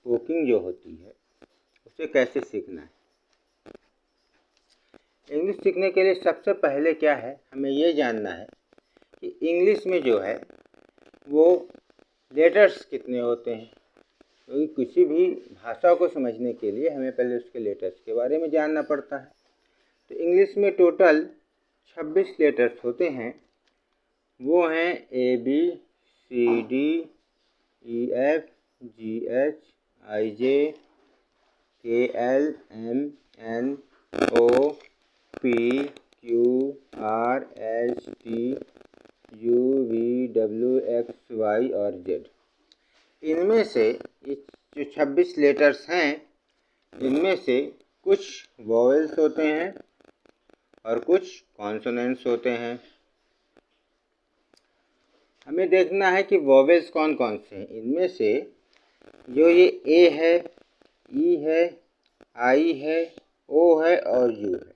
स्पोकिंग जो होती है उसे कैसे सीखना है। इंग्लिश सीखने के लिए सबसे पहले क्या है, हमें ये जानना है कि इंग्लिश में जो है वो लेटर्स कितने होते हैं। क्योंकि किसी भी भाषा को समझने के लिए हमें पहले उसके लेटर्स के बारे में जानना पड़ता है। तो इंग्लिश में टोटल 26 लेटर्स होते हैं। वो हैं ABCD EF GH IJ KL MNO PQR ST UVWXY और Z। इनमें से जो 26 लेटर्स हैं, इनमें से कुछ वॉवेल्स होते हैं और कुछ कॉन्सोनेंट्स होते हैं। हमें देखना है कि वॉवेल्स कौन कौन से हैं। इनमें से जो ये A है, E है, I है, O है और U है,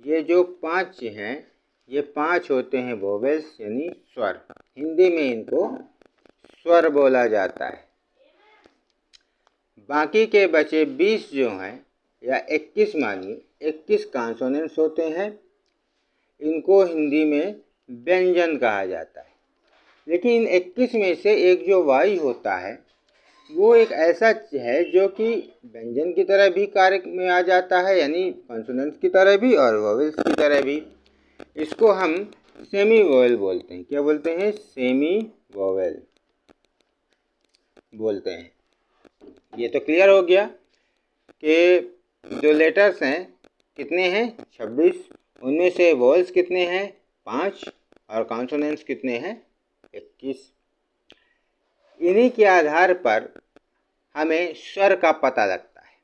ये जो 5 हैं, ये 5 होते हैं वॉवेल्स यानी स्वर। हिंदी में इनको स्वर बोला जाता है। बाकी के बचे 20 जो हैं या 21 मानिए, 21 कॉन्सोनेंट्स होते हैं। इनको हिंदी में व्यंजन कहा जाता है। लेकिन इन 21 में से एक जो वाई होता है वो एक ऐसा है जो कि व्यंजन की तरह भी कार्य में आ जाता है, यानी कॉन्सोनेंट्स की तरह भी और वॉवेल्स की तरह भी। इसको हम सेमी वोवेल बोलते हैं। क्या बोलते हैं? सेमी वोवेल बोलते हैं। ये तो क्लियर हो गया कि जो लेटर्स हैं कितने हैं? 26। उनमें से वोवेल्स कितने हैं? 5 और कॉन्सोनेंट्स कितने हैं? 21। इन्हीं के आधार पर हमें स्वर का पता लगता है।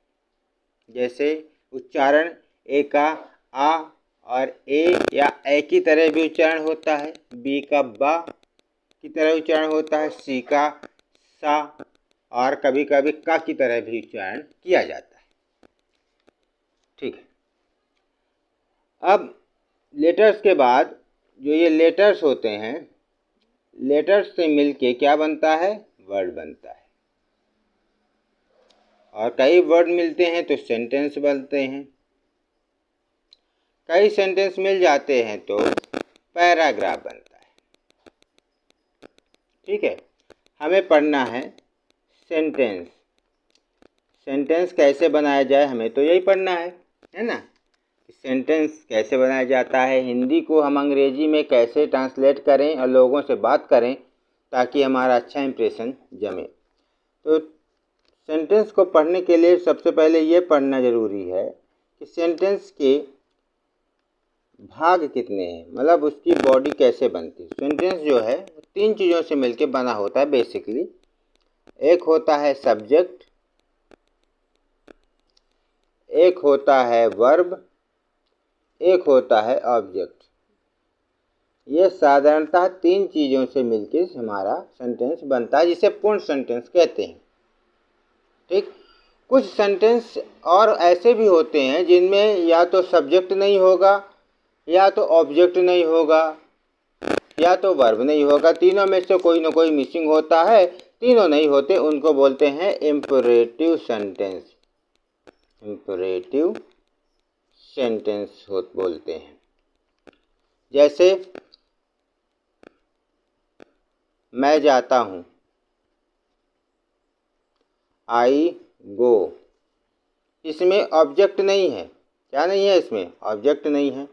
जैसे उच्चारण ए का आ और ए या ए की तरह भी उच्चारण होता है, बी का बा की तरह उच्चारण होता है, सी का सा और कभी कभी का की तरह भी उच्चारण किया जाता है। ठीक है। अब लेटर्स के बाद जो ये लेटर्स होते हैं, लेटर्स से मिलके क्या बनता है? वर्ड बनता है। और कई वर्ड मिलते हैं तो सेंटेंस बनते हैं। कई सेंटेंस मिल जाते हैं तो पैराग्राफ बनता है। ठीक है। हमें पढ़ना है सेंटेंस। सेंटेंस कैसे बनाया जाए, हमें तो यही पढ़ना है ना। सेंटेंस कैसे बनाया जाता है, हिंदी को हम अंग्रेजी में कैसे ट्रांसलेट करें और लोगों से बात करें ताकि हमारा अच्छा इंप्रेशन जमे। तो सेंटेंस को पढ़ने के लिए सबसे पहले ये पढ़ना ज़रूरी है कि सेंटेंस के भाग कितने हैं, मतलब उसकी बॉडी कैसे बनती है। सेंटेंस जो है 3 चीज़ों से मिलकर बना होता है बेसिकली। एक होता है सब्जेक्ट, एक होता है वर्ब, एक होता है ऑब्जेक्ट। ये साधारणतः 3 चीज़ों से मिलकर हमारा सेंटेंस बनता है, जिसे पूर्ण सेंटेंस कहते हैं। ठीक। कुछ सेंटेंस और ऐसे भी होते हैं जिनमें या तो सब्जेक्ट नहीं होगा, या तो ऑब्जेक्ट नहीं होगा, या तो वर्ब नहीं होगा। तीनों में से कोई ना कोई मिसिंग होता है। तीनों नहीं होते, उनको बोलते हैं इम्परेटिव सेंटेंस। इम्परेटिव सेंटेंस बोलते हैं। जैसे मैं जाता हूँ, आई गो। इसमें ऑब्जेक्ट नहीं है। क्या नहीं है? इसमें ऑब्जेक्ट नहीं है।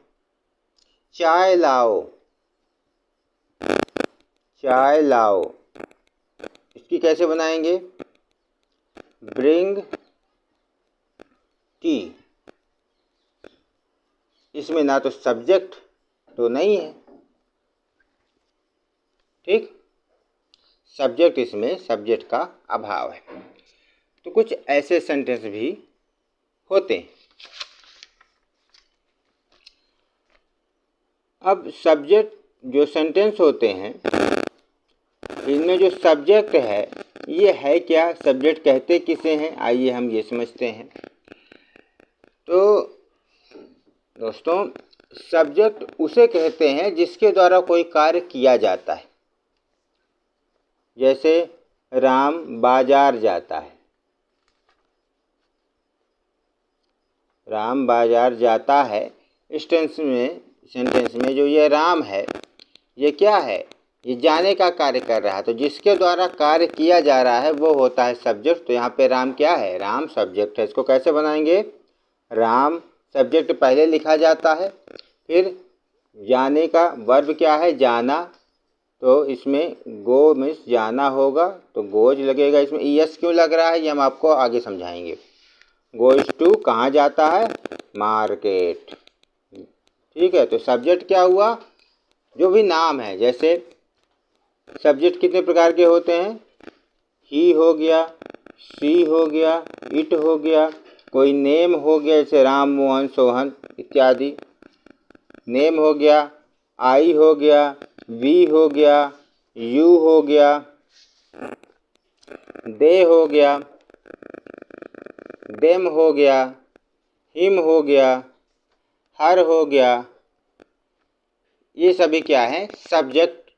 चाय लाओ, चाय लाओ। इसकी कैसे बनाएंगे? Bring T. इसमें ना तो सब्जेक्ट तो नहीं है। ठीक। सब्जेक्ट, इसमें सब्जेक्ट का अभाव है। तो कुछ ऐसे सेंटेंस भी होते हैं। अब सब्जेक्ट जो सेंटेंस होते हैं, इनमें जो सब्जेक्ट है ये है क्या? सब्जेक्ट कहते किसे हैं? आइए हम ये समझते हैं। तो दोस्तों, सब्जेक्ट उसे कहते हैं जिसके द्वारा कोई कार्य किया जाता है। जैसे राम बाजार जाता है, राम बाजार जाता है। इस सेंटेंस में जो ये राम है ये क्या है, ये जाने का कार्य कर रहा है। तो जिसके द्वारा कार्य किया जा रहा है वो होता है सब्जेक्ट। तो यहाँ पे राम क्या है, राम सब्जेक्ट है। इसको कैसे बनाएंगे, राम सब्जेक्ट पहले लिखा जाता है, फिर जाने का वर्ब क्या है, जाना। तो इसमें गो मीन्स जाना होगा, तो गोज लगेगा। इसमें ईएस क्यों लग रहा है ये हम आपको आगे समझाएंगे। गोज टू कहाँ जाता है, मार्केट। ठीक है, तो सब्जेक्ट क्या हुआ, जो भी नाम है। जैसे सब्जेक्ट कितने प्रकार के होते हैं, ही हो गया, सी हो गया, इट हो गया, कोई नेम हो गया जैसे राम, मोहन, सोहन इत्यादि, नेम हो गया, आई हो गया, वी हो गया, यू हो गया, दे हो गया, देम हो गया, हिम हो गया, हर हो गया। ये सभी क्या है, सब्जेक्ट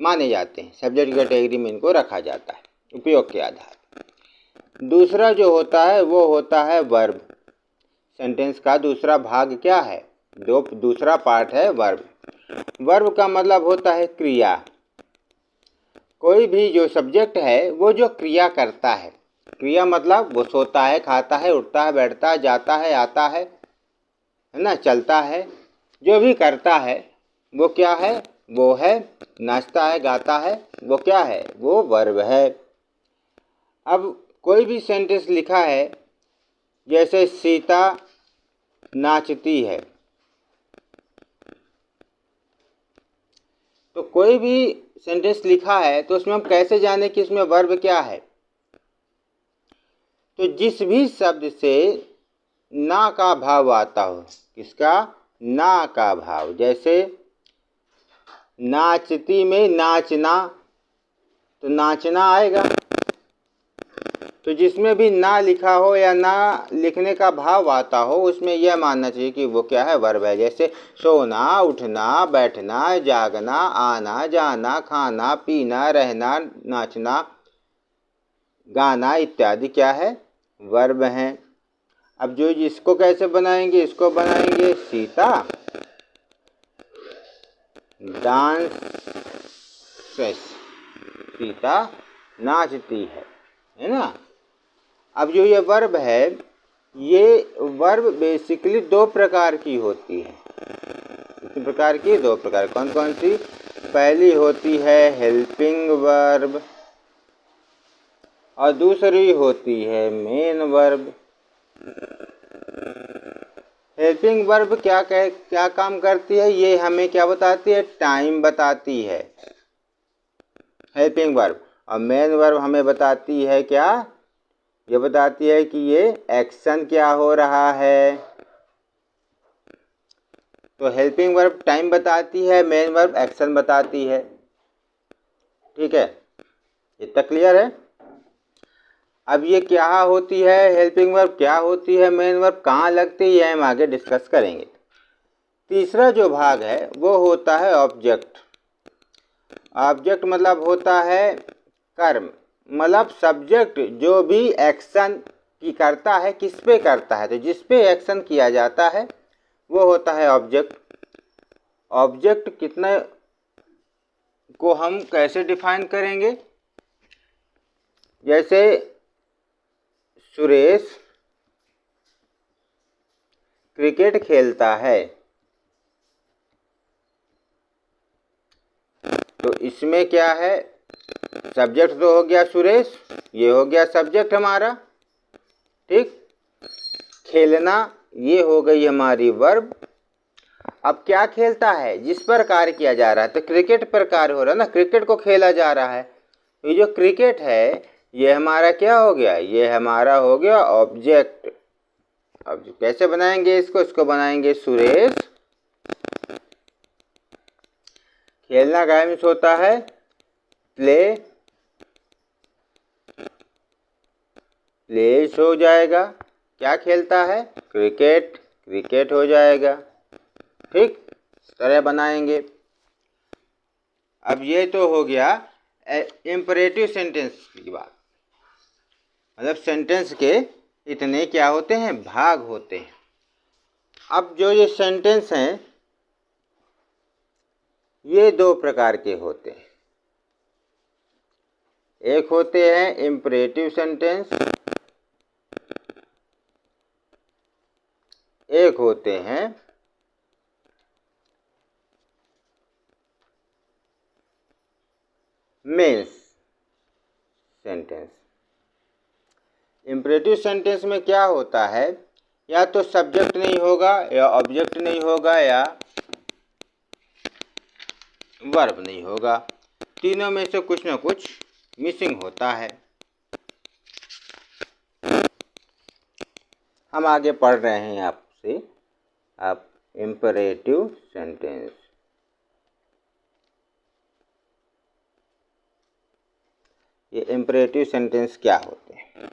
माने जाते हैं। सब्जेक्ट कैटेगरी में इनको रखा जाता है उपयोग के आधार पर। दूसरा जो होता है वो होता है वर्ब। सेंटेंस का दूसरा भाग क्या है, दूसरा पार्ट है वर्ब। वर्ब का मतलब होता है क्रिया। कोई भी जो सब्जेक्ट है वो जो क्रिया करता है, क्रिया मतलब वो सोता है, खाता है, उठता है, बैठता है, जाता है, आता है ना, चलता है, जो भी करता है वो क्या है, वो है नाचता है, गाता है, वो क्या है, वो वर्ब है। अब कोई भी सेंटेंस लिखा है जैसे सीता नाचती है, तो कोई भी सेंटेंस लिखा है तो उसमें हम कैसे जाने कि इसमें वर्ब क्या है। तो जिस भी शब्द से ना का भाव आता हो, किसका, ना का भाव। जैसे नाचती में नाचना, तो नाचना आएगा। तो जिसमें भी ना लिखा हो या ना लिखने का भाव आता हो उसमें यह मानना चाहिए कि वो क्या है, वर्ब है। जैसे सोना, उठना, बैठना, जागना, आना, जाना, खाना, पीना, रहना, नाचना, गाना इत्यादि क्या है, वर्ब हैं। अब जो इसको कैसे बनाएंगे, इसको बनाएंगे सीता डांसेस, सीता नाचती है ना। अब जो ये वर्ब है, ये वर्ब बेसिकली दो प्रकार की होती है। कितने प्रकार की, दो प्रकार। कौन कौन सी, पहली होती है हेल्पिंग वर्ब और दूसरी होती है मेन वर्ब। हेल्पिंग वर्ब क्या काम करती है, ये हमें क्या बताती है, टाइम बताती है हेल्पिंग वर्ब। और मेन वर्ब हमें बताती है क्या, ये बताती है कि ये एक्शन क्या हो रहा है। तो हेल्पिंग वर्ब टाइम बताती है, मेन वर्ब एक्शन बताती है। ठीक है, इतना क्लियर है। अब ये क्या होती है हेल्पिंग वर्ब, क्या होती है मेन वर्ब, कहाँ लगती है, ये हम आगे डिस्कस करेंगे। तीसरा जो भाग है वो होता है ऑब्जेक्ट। ऑब्जेक्ट मतलब होता है कर्म, मतलब सब्जेक्ट जो भी एक्शन की करता है, किस पे करता है, तो जिस पे एक्शन किया जाता है वो होता है ऑब्जेक्ट। ऑब्जेक्ट कितने को हम कैसे डिफाइन करेंगे, जैसे सुरेश क्रिकेट खेलता है, तो इसमें क्या है, सब्जेक्ट तो हो गया सुरेश, ये हो गया सब्जेक्ट हमारा। ठीक, खेलना ये हो गई हमारी वर्ब। अब क्या खेलता है, जिस पर कार्य किया जा रहा है, तो क्रिकेट पर कार्य हो रहा है ना, क्रिकेट को खेला जा रहा है। ये जो क्रिकेट है ये हमारा क्या हो गया, ये हमारा हो गया ऑब्जेक्ट। अब कैसे बनाएंगे इसको बनाएंगे सुरेश खेलना का मीन्स होता है प्ले, प्लेस हो जाएगा, क्या खेलता है, क्रिकेट, क्रिकेट हो जाएगा। ठीक, इस तरह बनाएंगे। अब ये तो हो गया इम्परेटिव सेंटेंस की बात, मतलब सेंटेंस के इतने क्या होते हैं, भाग होते हैं। अब जो ये सेंटेंस हैं ये दो प्रकार के होते हैं। एक होते हैं इम्परेटिव सेंटेंस, एक होते हैं मेंस सेंटेंस। इम्परेटिव सेंटेंस में क्या होता है, या तो सब्जेक्ट नहीं होगा, या ऑब्जेक्ट नहीं होगा, या वर्ब नहीं होगा। तीनों में से कुछ ना कुछ मिसिंग होता है। हम आगे पढ़ रहे हैं आपसे आप इम्परेटिव सेंटेंस। ये इम्परेटिव सेंटेंस क्या होते हैं?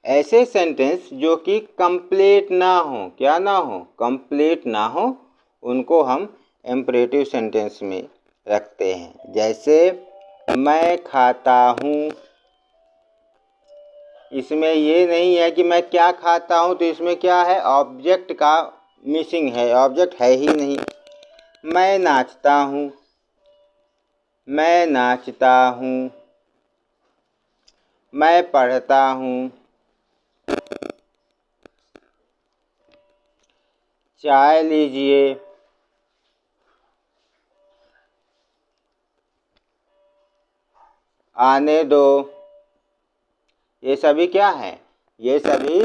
ऐसे सेंटेंस जो कि कंप्लीट ना हो, क्या ना हो, कंप्लीट ना हो, उनको हम इम्परेटिव सेंटेंस में रखते हैं। जैसे मैं खाता हूँ, इसमें ये नहीं है कि मैं क्या खाता हूँ, तो इसमें क्या है, ऑब्जेक्ट का मिसिंग है, ऑब्जेक्ट है ही नहीं। मैं नाचता हूँ, मैं नाचता हूँ। मैं पढ़ता हूँ, चाय लीजिए। आने दो। ये सभी क्या हैं? ये सभी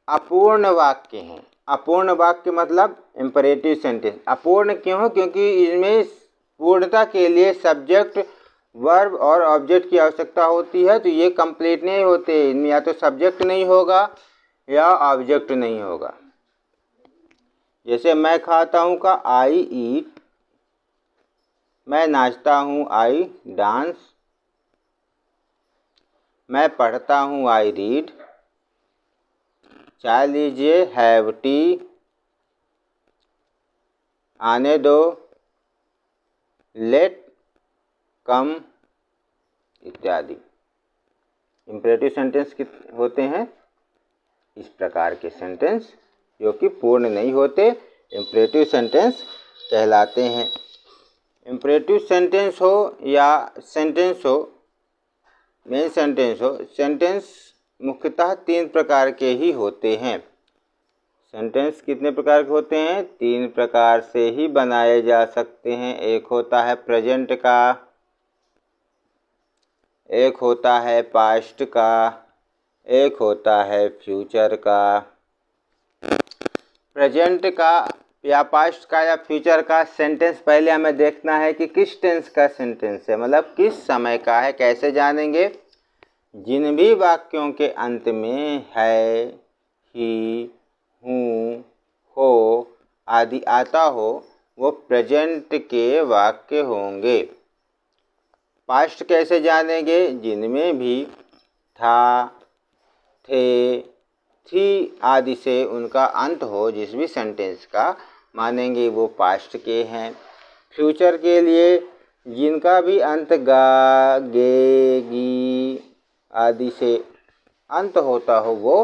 अपूर्ण वाक्य हैं। अपूर्ण वाक्य मतलब इम्परेटिव सेंटेंस। अपूर्ण क्यों? क्योंकि इसमें पूर्णता के लिए सब्जेक्ट, वर्ब और ऑब्जेक्ट की आवश्यकता होती है, तो ये कंप्लीट नहीं होते। इनमें या तो सब्जेक्ट नहीं होगा या ऑब्जेक्ट नहीं होगा। जैसे मैं खाता हूँ का आई ईट, मैं नाचता हूँ आई डांस, मैं पढ़ता हूँ आई रीड, चाय लीजिए हैव टी, आने दो लेट कम इत्यादि। इम्परेटिव सेंटेंस होते हैं इस प्रकार के सेंटेंस जो कि पूर्ण नहीं होते, इम्परेटिव सेंटेंस कहलाते हैं। इम्परेटिव सेंटेंस हो या सेंटेंस हो, मेन सेंटेंस हो, सेंटेंस मुख्यतः तीन प्रकार के ही होते हैं। सेंटेंस कितने प्रकार के होते हैं? तीन प्रकार से ही बनाए जा सकते हैं। एक होता है प्रेजेंट का, एक होता है पास्ट का, एक होता है फ्यूचर का। प्रेजेंट का या पास्ट का या फ्यूचर का सेंटेंस पहले हमें देखना है कि किस टेंस का सेंटेंस है, मतलब किस समय का है। कैसे जानेंगे? जिन भी वाक्यों के अंत में है, ही, हूँ, हो आदि आता हो वो प्रेजेंट के वाक्य होंगे। पास्ट कैसे जानेंगे? जिनमें भी था, थे, थी आदि से उनका अंत हो, जिस भी सेंटेंस का, मानेंगे वो पास्ट के हैं। फ्यूचर के लिए जिनका भी अंत गा, गे, गी आदि से अंत होता हो वो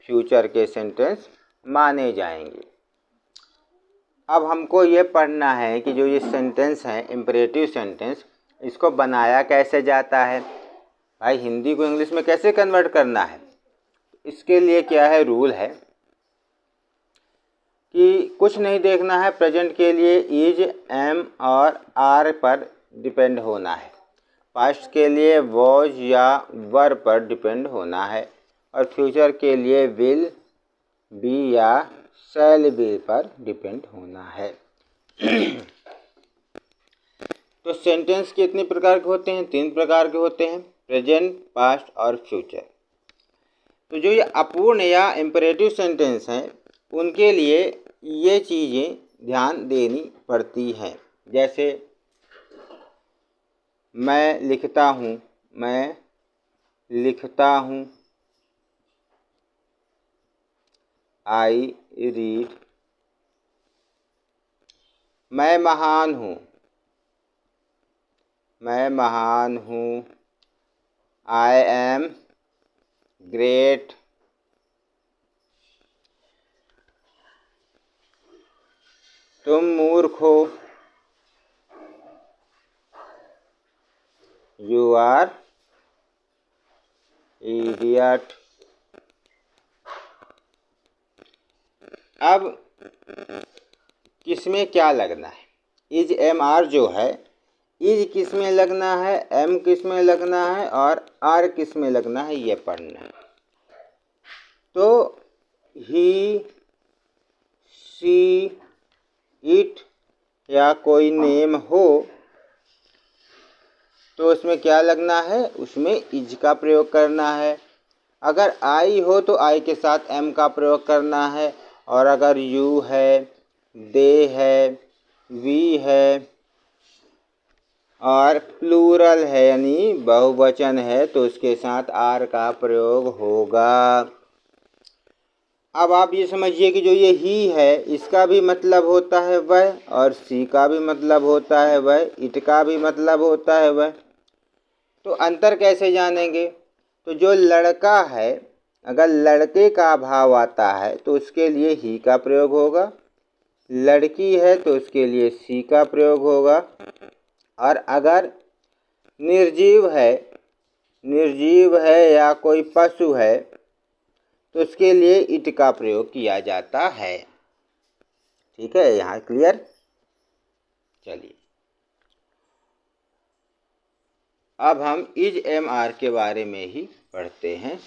फ्यूचर के सेंटेंस माने जाएंगे। अब हमको ये पढ़ना है कि जो ये सेंटेंस हैं इम्परेटिव सेंटेंस, इसको बनाया कैसे जाता है। भाई हिंदी को इंग्लिश में कैसे कन्वर्ट करना है, इसके लिए क्या है, रूल है कि कुछ नहीं देखना है। प्रेजेंट के लिए इज, एम और आर पर डिपेंड होना है। पास्ट के लिए वॉज या वर पर डिपेंड होना है, और फ्यूचर के लिए विल, बी या शैल बी पर डिपेंड होना है। तो सेंटेंस कितने प्रकार के होते हैं? तीन प्रकार के होते हैं, प्रेजेंट, पास्ट और फ्यूचर। तो जो ये अपूर्ण या इम्परेटिव सेंटेंस हैं उनके लिए ये चीज़ें ध्यान देनी पड़ती हैं। जैसे मैं लिखता हूँ, मैं लिखता हूँ, आई रीड। मैं महान हूँ, मैं महान हूँ, आई एम ग्रेट। तुम मूर्ख हो, यू आर इडियट। अब किसमें क्या लगना है? इज एम आर जो है, इज किस में लगना है, एम किस में लगना है और आर किस में लगना है, ये पढ़ना है। तो ही, शी, इट या कोई नेम हो तो उसमें क्या लगना है, उसमें इज का प्रयोग करना है। अगर आई हो तो आई के साथ एम का प्रयोग करना है, और अगर यू है, दे है, वी है और प्लूरल है यानी बहुवचन है तो उसके साथ आर का प्रयोग होगा। अब आप ये समझिए कि जो ये ही है इसका भी मतलब होता है वह, और सी का भी मतलब होता है वह, इट का भी मतलब होता है वह। तो अंतर कैसे जानेंगे? तो जो लड़का है, अगर लड़के का भाव आता है तो उसके लिए ही का प्रयोग होगा, लड़की है तो उसके लिए सी का प्रयोग होगा, और अगर निर्जीव है या कोई पशु है तो उसके लिए इट का प्रयोग किया जाता है। ठीक है, यहाँ क्लियर? चलिए अब हम इज एम आर के बारे में ही पढ़ते हैं।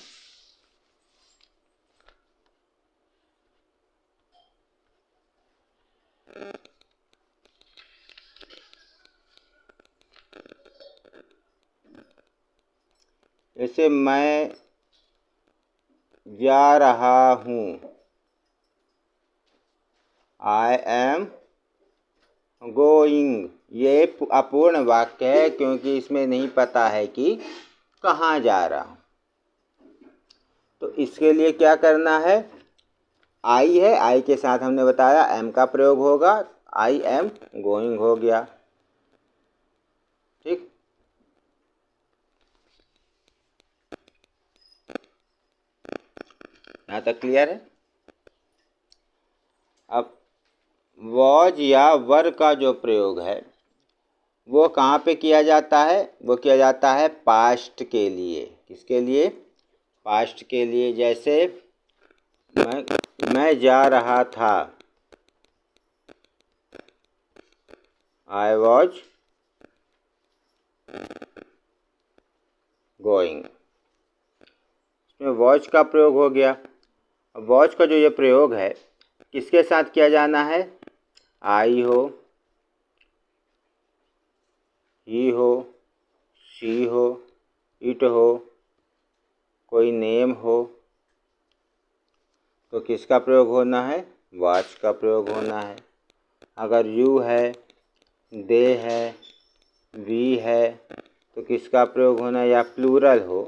जैसे मैं जा रहा हूँ, आई एम गोइंग, ये अपूर्ण वाक्य है क्योंकि इसमें नहीं पता है कि कहाँ जा रहा हूँ। तो इसके लिए क्या करना है, आई है, आई के साथ हमने बताया एम का प्रयोग होगा, आई एम गोइंग हो गया। ठीक, यहाँ तक क्लियर है? अब वॉज या वर का जो प्रयोग है वो कहाँ पे किया जाता है? वो किया जाता है पास्ट के लिए। किसके लिए? पास्ट के लिए। जैसे मैं जा रहा था, आई वॉज गोइंग, इसमें वॉच का प्रयोग हो गया। वॉच का जो ये प्रयोग है किसके साथ किया जाना है? आई हो, ही हो, शी हो, इट हो, कोई नेम हो तो किसका प्रयोग होना है? वॉच का प्रयोग होना है। अगर यू है, दे है, वी है तो किसका प्रयोग होना है? या प्लूरल हो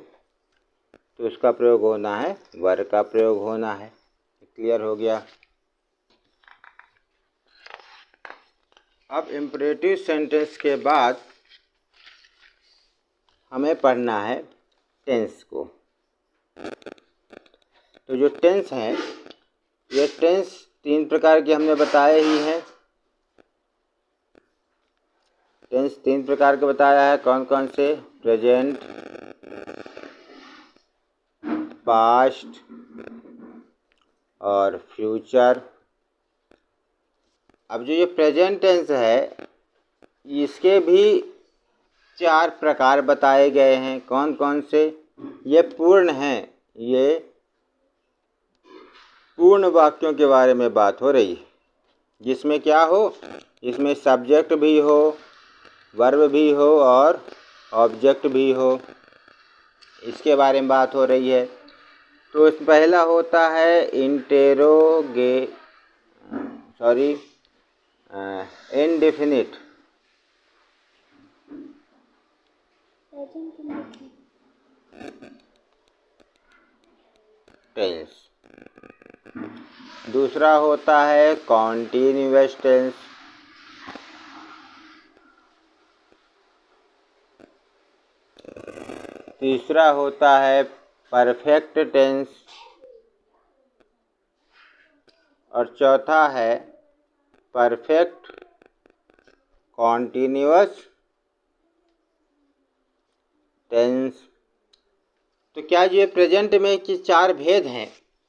तो उसका प्रयोग होना है, वर का प्रयोग होना है। क्लियर हो गया? अब इम्परेटिव सेंटेंस के बाद हमें पढ़ना है टेंस को। तो जो टेंस है, ये टेंस 3 प्रकार के हमने बताए ही हैं। टेंस 3 प्रकार के बताया है। कौन कौन से? प्रेजेंट, पास्ट और फ्यूचर। अब जो ये प्रेजेंट टेंस है इसके भी 4 प्रकार बताए गए हैं। कौन कौन से? ये पूर्ण हैं, ये पूर्ण वाक्यों के बारे में बात हो रही है, जिसमें क्या हो? इसमें सब्जेक्ट भी हो, वर्ब भी हो और ऑब्जेक्ट भी हो, इसके बारे में बात हो रही है। तो पहला होता है इनडेफिनिट टेंस। दूसरा होता है कॉन्टिन्यूअस टेंस। तीसरा होता है परफेक्ट टेंस और चौथा है परफेक्ट कॉन्टिन्यूअस टेंस। तो क्या ये प्रेजेंट में कि 4 भेद हैं?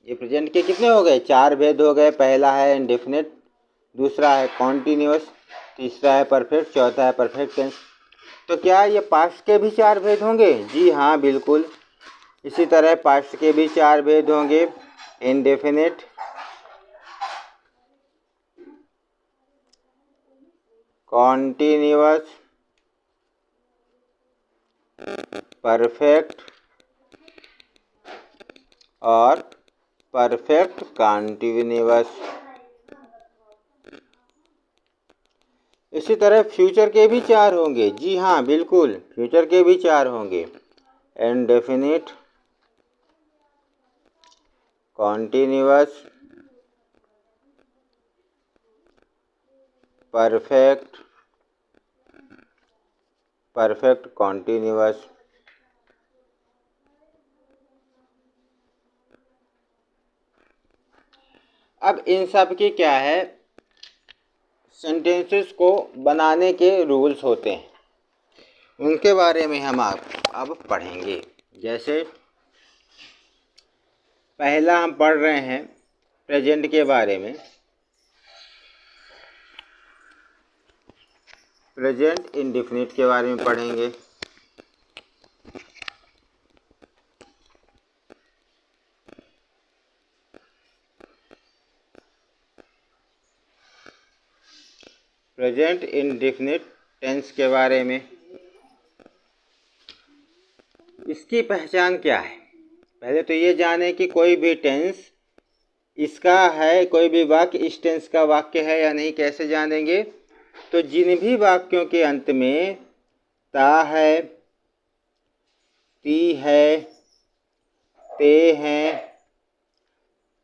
ये प्रेजेंट के कितने हो गए? 4 भेद हो गए। पहला है इंडेफिनिट, दूसरा है कॉन्टिन्यूअस, तीसरा है परफेक्ट, चौथा है परफेक्ट टेंस। तो क्या ये पास्ट के भी 4 भेद होंगे? जी हाँ, बिल्कुल। इसी तरह पास्ट के भी 4 भेद होंगे। इंडेफिनिट, कॉन्टिन्यूअस, परफेक्ट और परफेक्ट कॉन्टिन्यूअस। इसी तरह फ्यूचर के भी 4 होंगे। जी हाँ, बिल्कुल, फ्यूचर के भी 4 होंगे। Indefinite, continuous, perfect, perfect continuous. अब इन सब की क्या है, सेंटेंसेस को बनाने के रूल्स होते हैं, उनके बारे में हम अब पढ़ेंगे। जैसे पहला हम पढ़ रहे हैं प्रेजेंट के बारे में। प्रेजेंट इंडेफिनिट के बारे में पढ़ेंगे। प्रेजेंट इंडेफिनिट टेंस के बारे में। इसकी पहचान क्या है? पहले तो ये जाने कि कोई भी टेंस इसका है, कोई भी वाक्य इस टेंस का वाक्य है या नहीं, कैसे जानेंगे? तो जिन भी वाक्यों के अंत में ता है, ती है, ते हैं,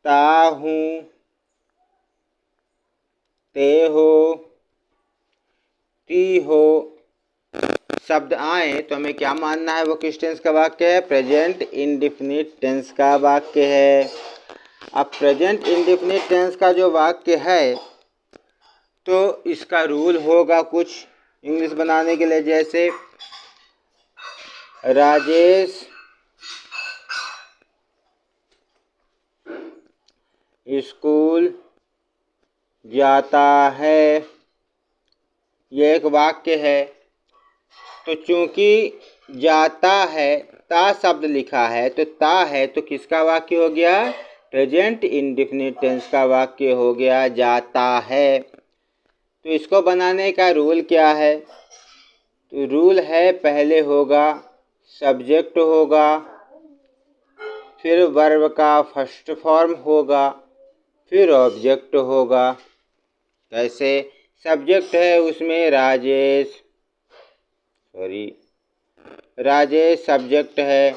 ता हूँ, ते हो, ती हो शब्द आए तो हमें क्या मानना है? वो किस टेंस का वाक्य है? प्रेजेंट इंडेफिनिट टेंस का वाक्य है। अब प्रेजेंट इंडेफिनिट टेंस का जो वाक्य है तो इसका रूल होगा कुछ इंग्लिश बनाने के लिए। जैसे राजेश स्कूल जाता है, ये एक वाक्य है। तो चूंकि जाता है, ता शब्द लिखा है, तो ता है तो किसका वाक्य हो गया? प्रेजेंट इंडेफिनिट टेंस का वाक्य हो गया, जाता है। तो इसको बनाने का रूल क्या है? तो रूल है, पहले होगा सब्जेक्ट होगा, फिर वर्ब का फर्स्ट फॉर्म होगा, फिर ऑब्जेक्ट होगा। कैसे? सब्जेक्ट है उसमें राजेश सब्जेक्ट है,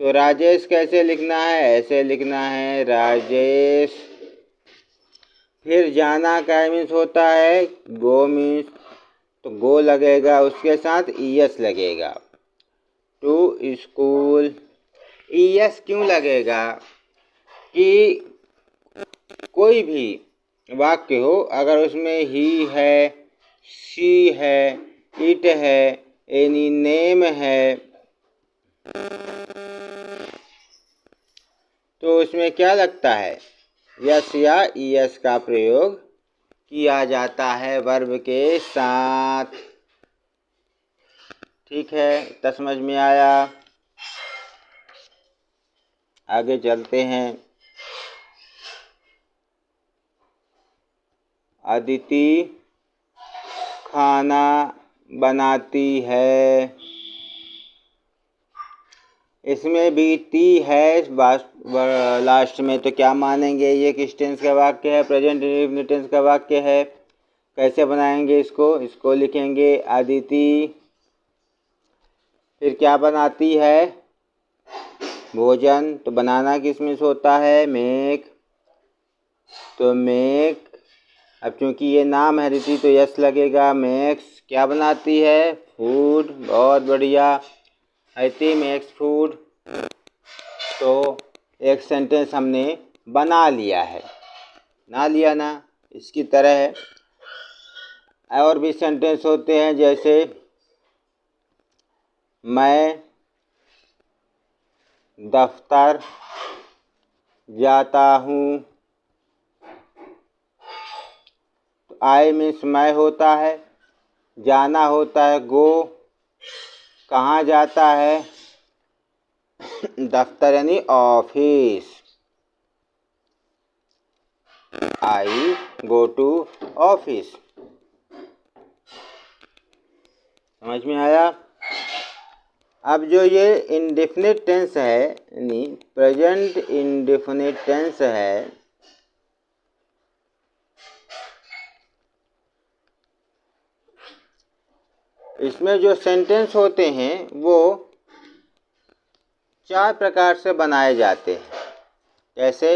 तो राजेश कैसे लिखना है? ऐसे लिखना है, राजेश। फिर जाना का मीन्स होता है गो मीन्स, तो गो लगेगा, उसके साथ ईएस लगेगा, टू स्कूल। ईएस क्यों लगेगा? कि कोई भी वाक्य हो, अगर उसमें ही है, शी है, इट है, एनी नेम है, तो उसमें क्या लगता है? यस या ईएस का प्रयोग किया जाता है वर्ब के साथ। ठीक है, तो समझ में आया? आगे चलते हैं। अदिति खाना बनाती है, इसमें भी ती है लास्ट में, तो क्या मानेंगे? ये किस टेंस का वाक्य है? प्रेजेंट इंडेफिनिट टेंस का वाक्य है। कैसे बनाएंगे इसको? इसको लिखेंगे अदिति फिर क्या बनाती है? भोजन। तो बनाना किस में होता है? मेक। तो मेक, अब चूंकि ये नाम है अदिति तो यस लगेगा, मेक्स। क्या बनाती है? फूड। बहुत बढ़िया, अदिति मेक्स फूड। तो एक सेंटेंस हमने बना लिया है, ना लिया ना? इसकी तरह है और भी सेंटेंस होते हैं, जैसे मैं दफ्तर जाता हूँ। तो आई मीन्स मैं होता है, जाना होता है गो, कहाँ जाता है दफ्तर यानी office, I go to office. समझ में आया? अब जो ये इंडेफिनिट टेंस है यानी प्रेजेंट इंडेफिनिट टेंस है, इसमें जो सेंटेंस होते हैं वो 4 प्रकार से बनाए जाते हैं। जैसे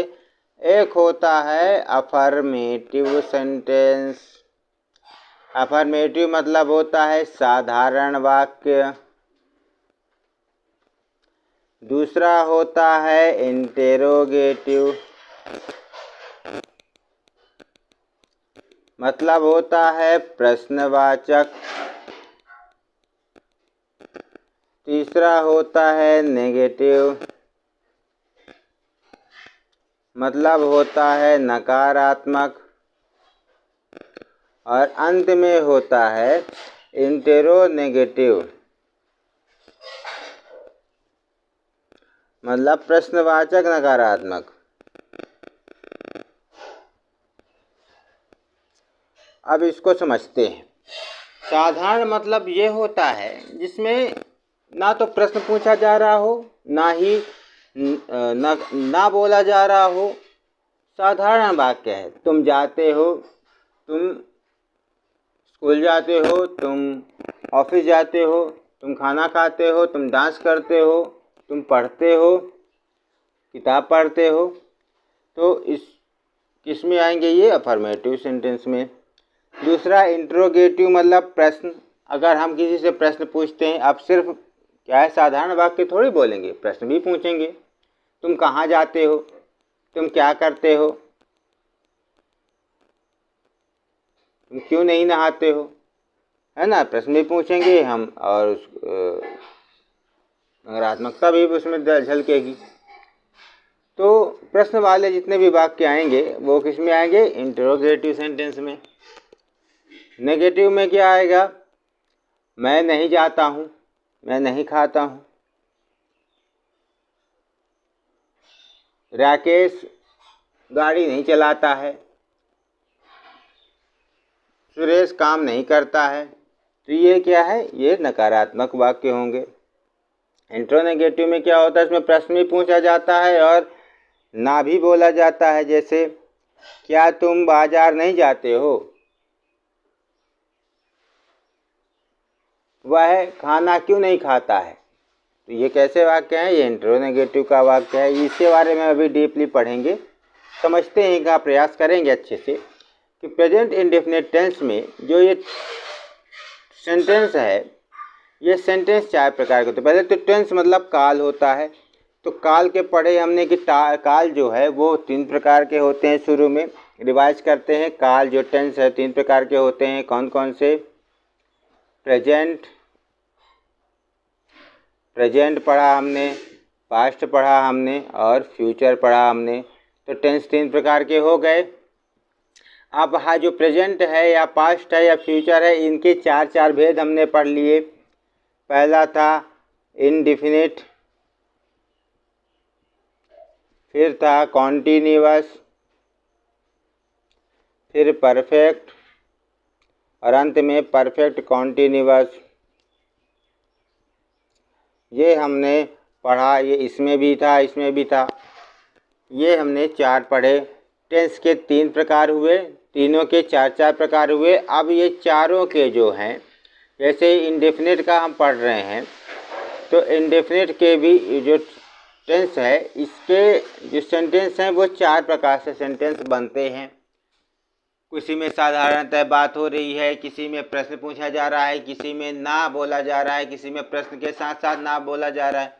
एक होता है अफर्मेटिव सेंटेंस। अफर्मेटिव मतलब होता है साधारण वाक्य। दूसरा होता है इंटेरोगेटिव, मतलब होता है प्रश्नवाचक। तीसरा होता है नेगेटिव, मतलब होता है नकारात्मक। और अंत में होता है इंटेरोनेगेटिव, मतलब प्रश्नवाचक नकारात्मक। अब इसको समझते हैं। साधारण मतलब ये होता है जिसमें ना तो प्रश्न पूछा जा रहा हो, ना ही ना बोला जा रहा हो। साधारण वाक्य है। तुम जाते हो, तुम स्कूल जाते हो, तुम ऑफिस जाते हो, तुम खाना खाते हो, तुम डांस करते हो, तुम पढ़ते हो, किताब पढ़ते हो। तो इस किस में आएंगे ये? अफर्मेटिव सेंटेंस में। दूसरा इंट्रोगेटिव मतलब प्रश्न। अगर हम किसी से प्रश्न पूछते हैं, अब सिर्फ क्या है, साधारण वाक्य थोड़ी बोलेंगे, प्रश्न भी पूछेंगे। तुम कहाँ जाते हो, तुम क्या करते हो, तुम क्यों नहीं नहाते हो, है ना, प्रश्न भी पूछेंगे हम। और नकारात्मकता भी उसमें झलकेगी। तो प्रश्न वाले जितने भी वाक्य आएंगे वो किस में आएंगे? इंटरोगेटिव सेंटेंस में। नेगेटिव में क्या आएगा? मैं नहीं जाता हूँ, मैं नहीं खाता हूँ। राकेश गाड़ी नहीं चलाता है। सुरेश काम नहीं करता है। तो ये क्या है? ये नकारात्मक वाक्य होंगे। इंट्रोनेगेटिव में क्या होता है? इसमें प्रश्न भी पूछा जाता है और ना भी बोला जाता है। जैसे क्या तुम बाजार नहीं जाते हो? वह खाना क्यों नहीं खाता है? तो ये कैसे वाक्य हैं? ये इंट्रोनेगेटिव का वाक्य है। इसके बारे में अभी डीपली पढ़ेंगे, समझते हैं का प्रयास करेंगे अच्छे से कि प्रेजेंट इंडेफिनिट टेंस में जो ये सेंटेंस है, ये सेंटेंस 4 प्रकार के होते हैं। पहले तो टेंस मतलब काल होता है। तो काल के पढ़े हमने कि काल जो है वो 3 प्रकार के होते हैं। शुरू में रिवाइज करते हैं। काल जो टेंस है 3 प्रकार के होते हैं। कौन कौन से? प्रेजेंट पढ़ा हमने, पास्ट पढ़ा हमने और फ्यूचर पढ़ा हमने। तो टेंस 3 प्रकार के हो गए। अब हाँ, जो प्रेजेंट है या पास्ट है या फ्यूचर है, इनके 4 भेद हमने पढ़ लिए। पहला था इनडिफिनिट, फिर था कॉन्टिन्यूअस, फिर परफेक्ट और अंत में परफेक्ट कॉन्टिन्यूअस। ये हमने पढ़ा। ये इसमें भी था, इसमें भी था। ये हमने 4 पढ़े। टेंस के 3 प्रकार हुए, तीनों के 4 प्रकार हुए। अब ये चारों के जो हैं, जैसे इंडेफिनिट का हम पढ़ रहे हैं, तो इंडेफिनिट के भी जो टेंस है, इसके जो सेंटेंस हैं वो 4 प्रकार से सेंटेंस बनते हैं। किसी में साधारणतः बात हो रही है, किसी में प्रश्न पूछा जा रहा है, किसी में ना बोला जा रहा है, किसी में प्रश्न के साथ साथ ना बोला जा रहा है।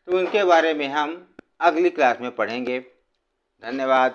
तो उनके बारे में हम अगली क्लास में पढ़ेंगे। धन्यवाद।